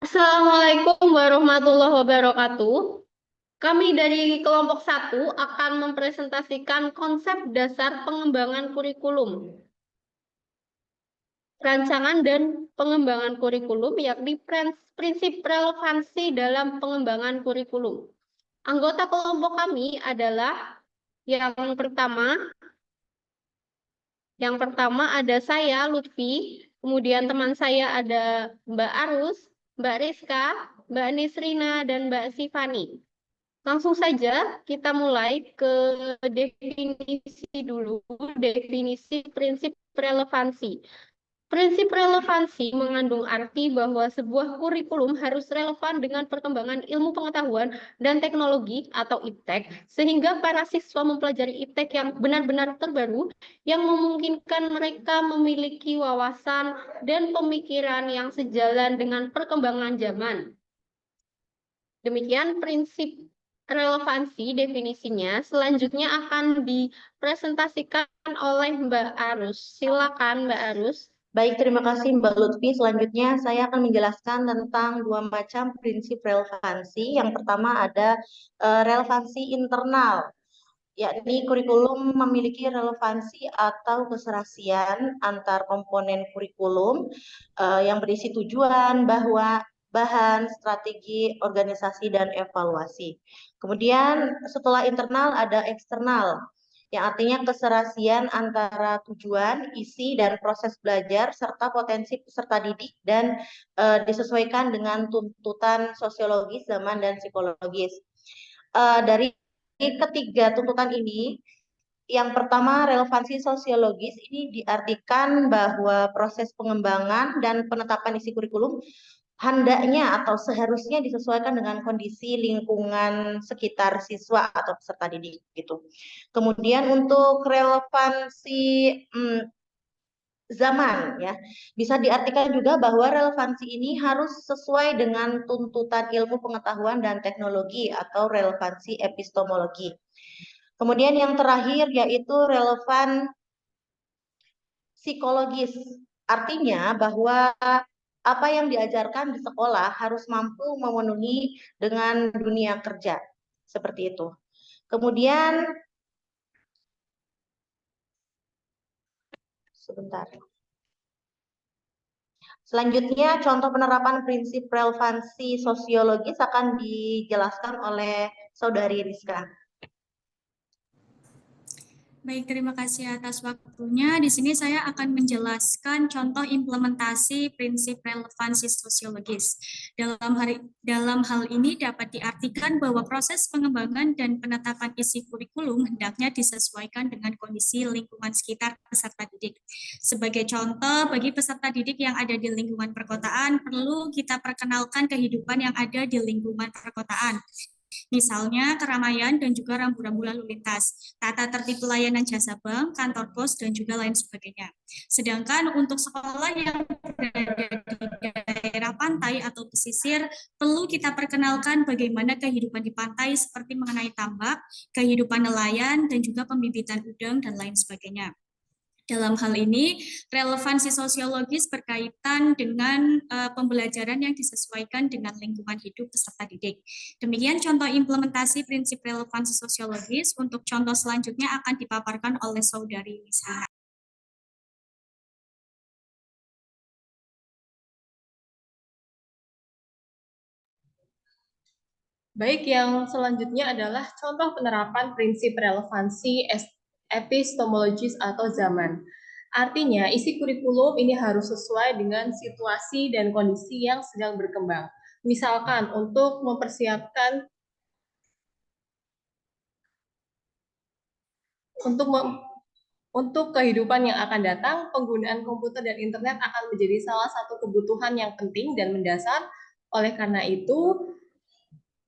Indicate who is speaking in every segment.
Speaker 1: Assalamualaikum warahmatullahi wabarakatuh. Kami dari kelompok satu akan mempresentasikan konsep dasar pengembangan kurikulum, rancangan dan pengembangan kurikulum, yakni prinsip relevansi dalam pengembangan kurikulum. Anggota kelompok kami adalah yang pertama, ada saya, Lutfi, kemudian teman saya ada Mbak Arus, Mbak Rizka, Mbak Nisrina, dan Mbak Sifani. Langsung saja kita mulai ke definisi dulu, definisi prinsip relevansi. Prinsip relevansi mengandung arti bahwa sebuah kurikulum harus relevan dengan perkembangan ilmu pengetahuan dan teknologi atau IPTEK, sehingga para siswa mempelajari IPTEK yang benar-benar terbaru, yang memungkinkan mereka memiliki wawasan dan pemikiran yang sejalan dengan perkembangan zaman. Demikian prinsip relevansi definisinya. Selanjutnya akan dipresentasikan oleh Mbak Arus. Silakan Mbak Arus.
Speaker 2: Baik, terima kasih Mbak Lutfi. Selanjutnya saya akan menjelaskan tentang dua macam prinsip relevansi. Yang pertama ada relevansi internal, yakni kurikulum memiliki relevansi atau keserasian antar komponen kurikulum yang berisi tujuan, bahwa bahan, strategi, organisasi, dan evaluasi. Kemudian setelah internal ada eksternal, yang artinya keserasian antara tujuan, isi, dan proses belajar, serta potensi peserta didik, dan disesuaikan dengan tuntutan sosiologis, zaman, dan psikologis. Dari ketiga tuntutan ini, yang pertama relevansi sosiologis ini diartikan bahwa proses pengembangan dan penetapan isi kurikulum hendaknya atau seharusnya disesuaikan dengan kondisi lingkungan sekitar siswa atau peserta didik gitu. Kemudian untuk relevansi zaman ya, bisa diartikan juga bahwa relevansi ini harus sesuai dengan tuntutan ilmu pengetahuan dan teknologi atau relevansi epistemologi. Kemudian yang terakhir yaitu relevan psikologis. Artinya bahwa apa yang diajarkan di sekolah harus mampu memenuhi dengan dunia kerja. Seperti itu. Kemudian, sebentar. Selanjutnya, contoh penerapan prinsip relevansi sosiologis akan dijelaskan oleh Saudari Rizka.
Speaker 3: Baik, terima kasih atas waktunya. Di sini saya akan menjelaskan contoh implementasi prinsip relevansi sosiologis. Dalam hal ini dapat diartikan bahwa proses pengembangan dan penetapan isi kurikulum hendaknya disesuaikan dengan kondisi lingkungan sekitar peserta didik. Sebagai contoh, bagi peserta didik yang ada di lingkungan perkotaan, perlu kita perkenalkan kehidupan yang ada di lingkungan perkotaan. Misalnya keramaian dan juga rambu-rambu lalu lintas, tata tertib pelayanan jasa bank, kantor pos, dan juga lain sebagainya. Sedangkan untuk sekolah yang berada di daerah pantai atau pesisir, perlu kita perkenalkan bagaimana kehidupan di pantai seperti mengenai tambak, kehidupan nelayan, dan juga pembibitan udang, dan lain sebagainya. Dalam hal ini, relevansi sosiologis berkaitan dengan pembelajaran yang disesuaikan dengan lingkungan hidup peserta didik. Demikian contoh implementasi prinsip relevansi sosiologis. Untuk contoh selanjutnya akan dipaparkan oleh Saudari Nisrina.
Speaker 4: Baik, yang selanjutnya adalah contoh penerapan prinsip relevansi epistemologis atau zaman. Artinya, isi kurikulum ini harus sesuai dengan situasi dan kondisi yang sedang berkembang. Misalkan, untuk kehidupan yang akan datang, penggunaan komputer dan internet akan menjadi salah satu kebutuhan yang penting dan mendasar. Oleh karena itu,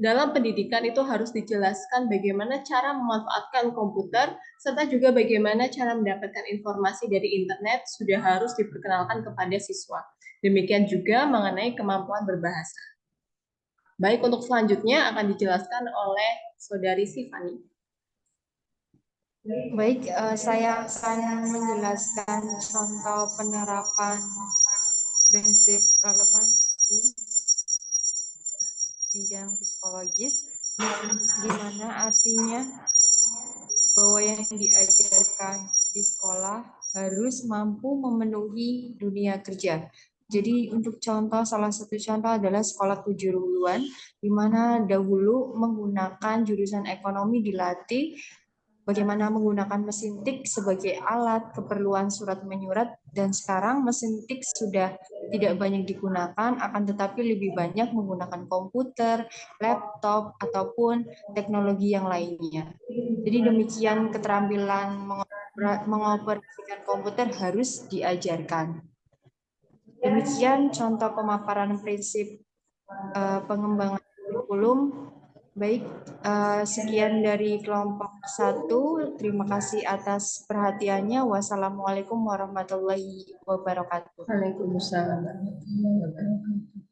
Speaker 4: dalam pendidikan itu harus dijelaskan bagaimana cara memanfaatkan komputer, serta juga bagaimana cara mendapatkan informasi dari internet sudah harus diperkenalkan kepada siswa. Demikian juga mengenai kemampuan berbahasa. Baik, untuk selanjutnya akan dijelaskan oleh Saudari Sifani.
Speaker 5: Baik, saya akan menjelaskan contoh penerapan prinsip relevansi. bidang psikologis, di mana artinya bahwa yang diajarkan di sekolah harus mampu memenuhi dunia kerja. Jadi untuk contoh, salah satu contoh adalah sekolah kejuruan, di mana dahulu menggunakan jurusan ekonomi dilatih bagaimana menggunakan mesin tik sebagai alat keperluan surat menyurat, dan sekarang mesin tik sudah tidak banyak digunakan, akan tetapi lebih banyak menggunakan komputer, laptop, ataupun teknologi yang lainnya. Jadi demikian keterampilan mengoperasikan komputer harus diajarkan. Demikian contoh pemaparan prinsip pengembangan kurikulum. Baik, sekian dari kelompok 1. Terima kasih atas perhatiannya. Wassalamualaikum warahmatullahi wabarakatuh.
Speaker 4: Waalaikumsalam warahmatullahi wabarakatuh.